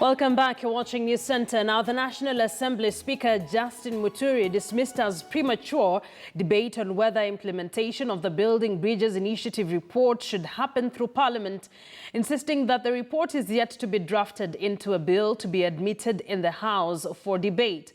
Welcome back. You're watching News Center. Now, the National Assembly Speaker Justin Muturi dismissed as premature debate on whether implementation of the Building Bridges Initiative report should happen through Parliament, insisting that the report is yet to be drafted into a bill to be admitted in the House for debate.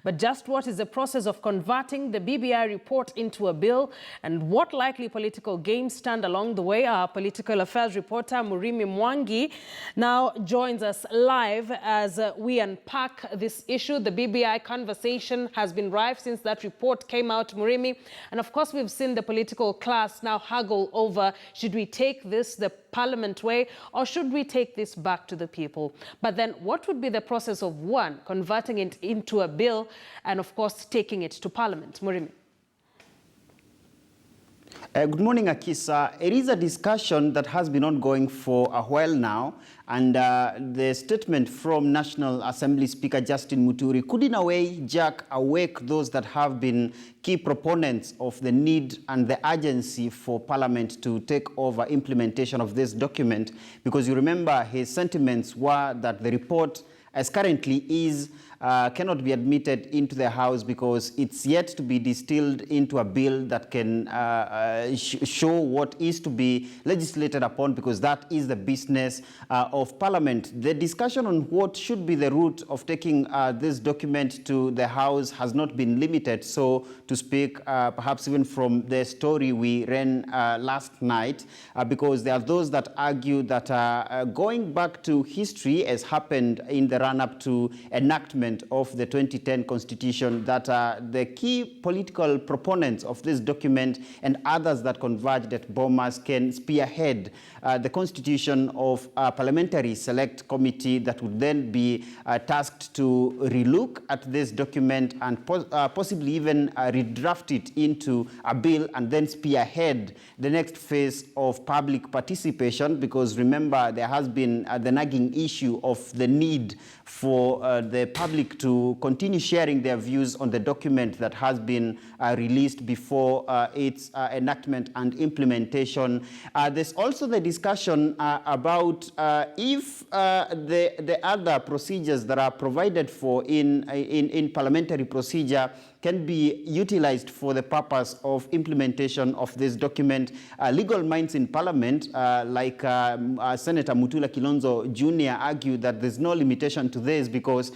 But just what is the process of converting the BBI report into a bill, and what likely political games stand along the way? Our political affairs reporter Murimi Mwangi now joins us live as we unpack this issue. The BBI conversation has been rife since that report came out, Murimi. And of course, we've seen the political class now haggle over, should we take this the Parliament way, or should we take this back to the people? But then what would be the process of, one, converting it into a bill, and of course taking it to Parliament? Murimi. Good morning, Akisa. It is a discussion that has been ongoing for a while now, and the statement from National Assembly Speaker Justin Muturi could in a way jerk awake those that have been key proponents of the need and the urgency for Parliament to take over implementation of this document, because you remember his sentiments were that the report as currently is cannot be admitted into the House because it's yet to be distilled into a bill that can show what is to be legislated upon, because that is the business of Parliament. The discussion on what should be the route of taking this document to the House has not been limited, so to speak, perhaps even from the story we ran last night, because there are those that argue that going back to history, as happened in the run-up to enactment of the 2010 Constitution, that the key political proponents of this document and others that converged at Bomas can spearhead the constitution of a parliamentary select committee that would then be tasked to relook at this document and possibly even redraft it into a bill, and then spearhead the next phase of public participation, because remember, there has been the nagging issue of the need for the public to continue sharing their views on the document that has been released before its enactment and implementation. There's also the discussion about if the other procedures that are provided for in parliamentary procedure can be utilized for the purpose of implementation of this document. Legal minds in Parliament, like Senator Mutula Kilonzo Jr., argue that there's no limitation to this, because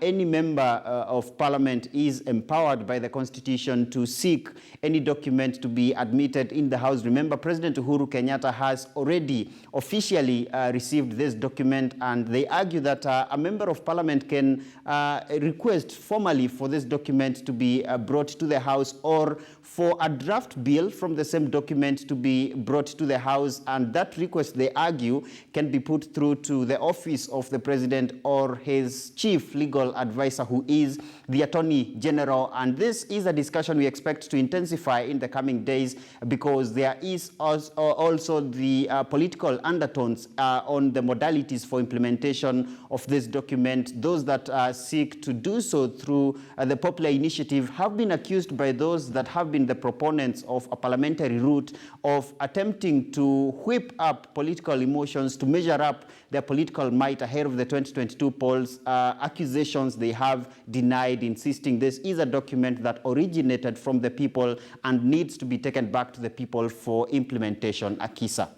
any member of Parliament is empowered by the Constitution to seek any document to be admitted in the House. Remember, President Uhuru Kenyatta has already officially received this document, and they argue that a member of Parliament can request formally for this document to be brought to the House, or for a draft bill from the same document to be brought to the House, and that request, they argue, can be put through to the office of the President or his chief legal advisor, who is the Attorney General. And this is a discussion we expect to intensify in the coming days, because there is also the political undertones on the modalities for implementation of this document. Those that seek to do so through the popular initiative have been accused by those that have been the proponents of a parliamentary route of attempting to whip up political emotions to measure up their political might ahead of the 2022 polls, accusations they have denied, insisting this is a document that originated from the people and needs to be taken back to the people for implementation. Akisa.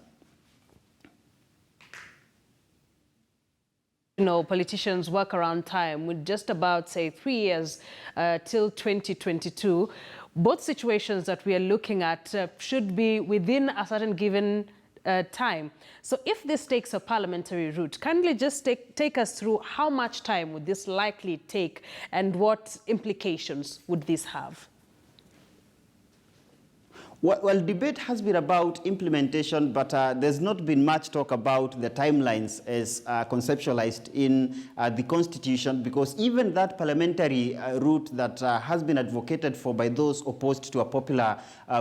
You know, politicians work around time. With just about, say, 3 years till 2022, both situations that we are looking at should be within a certain given time. So if this takes a parliamentary route, kindly just take us through how much time would this likely take, and what implications would this have? Well, debate has been about implementation, but there's not been much talk about the timelines as conceptualized in the Constitution, because even that parliamentary route that has been advocated for by those opposed to a popular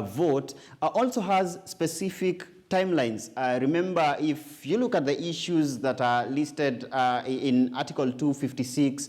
vote also has specific timelines. Remember, if you look at the issues that are listed in Article 256,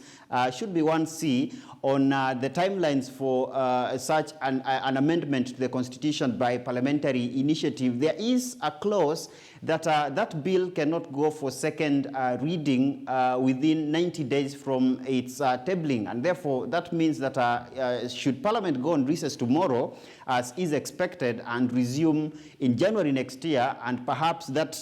should be 1C, on the timelines for such an amendment to the Constitution by parliamentary initiative, there is a clause that that bill cannot go for second reading within 90 days from its tabling. And therefore, that means that should Parliament go on recess tomorrow, as is expected, and resume in January next year, and perhaps that,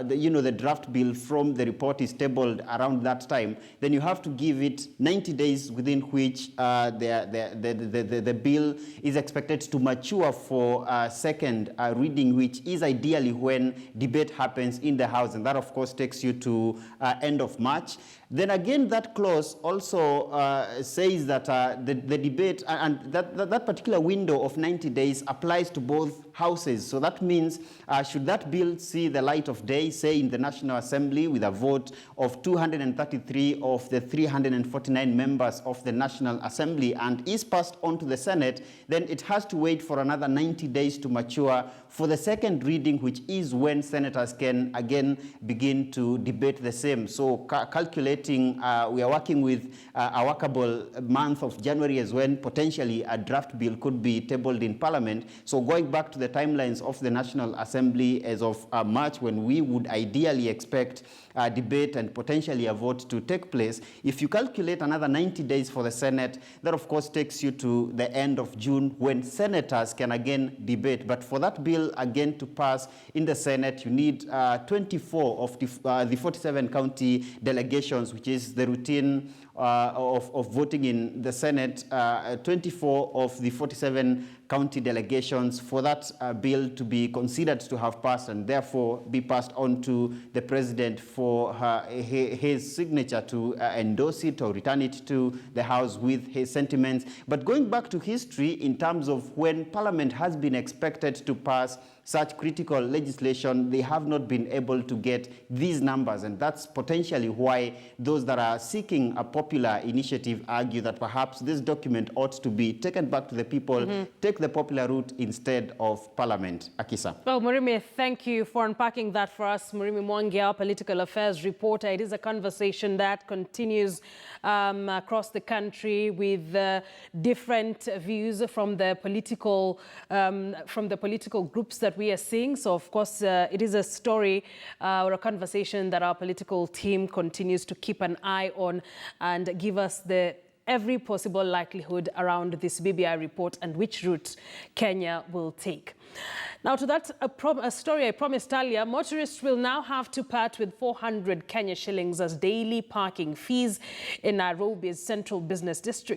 the draft bill from the report is tabled around that time, then you have to give it 90 days within which the bill is expected to mature for second reading, which is ideally when debate happens in the House, and that of course takes you to end of March. Then again, that clause also says that the debate and that particular window of 90 days applies to both houses. So that means should that bill see the light of day, say in the National Assembly, with a vote of 233 of the 349 members of the National Assembly, and is passed on to the Senate, then it has to wait for another 90 days to mature for the second reading, which is when senators can again begin to debate the same. So calculating, we are working with a workable month of January as when potentially a draft bill could be tabled in Parliament. So going back to the timelines of the National Assembly as of March, when we would ideally expect a debate and potentially a vote to take place, if you calculate another 90 days for the Senate, that of course takes you to the end of June, when senators can again debate. But for that bill again to pass in the Senate, you need 24 of the 47 county delegations, which is the routine of voting in the Senate, 24 of the 47 county delegations for that bill to be considered to have passed, and therefore be passed on to the president for his signature to endorse it or return it to the House with his sentiments. But going back to history in terms of when Parliament has been expected to pass such critical legislation, they have not been able to get these numbers, and that's potentially why those that are seeking a popular initiative argue that perhaps this document ought to be taken back to the people, take the popular route instead of Parliament. Akisa. Well, Murimi, thank you for unpacking that for us. Murimi Mwangi, our political affairs reporter. It is a conversation that continues across the country with different views from the political groups that we are seeing. So, of course, it is a story or a conversation that our political team continues to keep an eye on and give us every possible likelihood around this BBI report and which route Kenya will take. Now, to that a story I promised earlier, motorists will now have to part with 400 Kenya shillings as daily parking fees in Nairobi's central business district.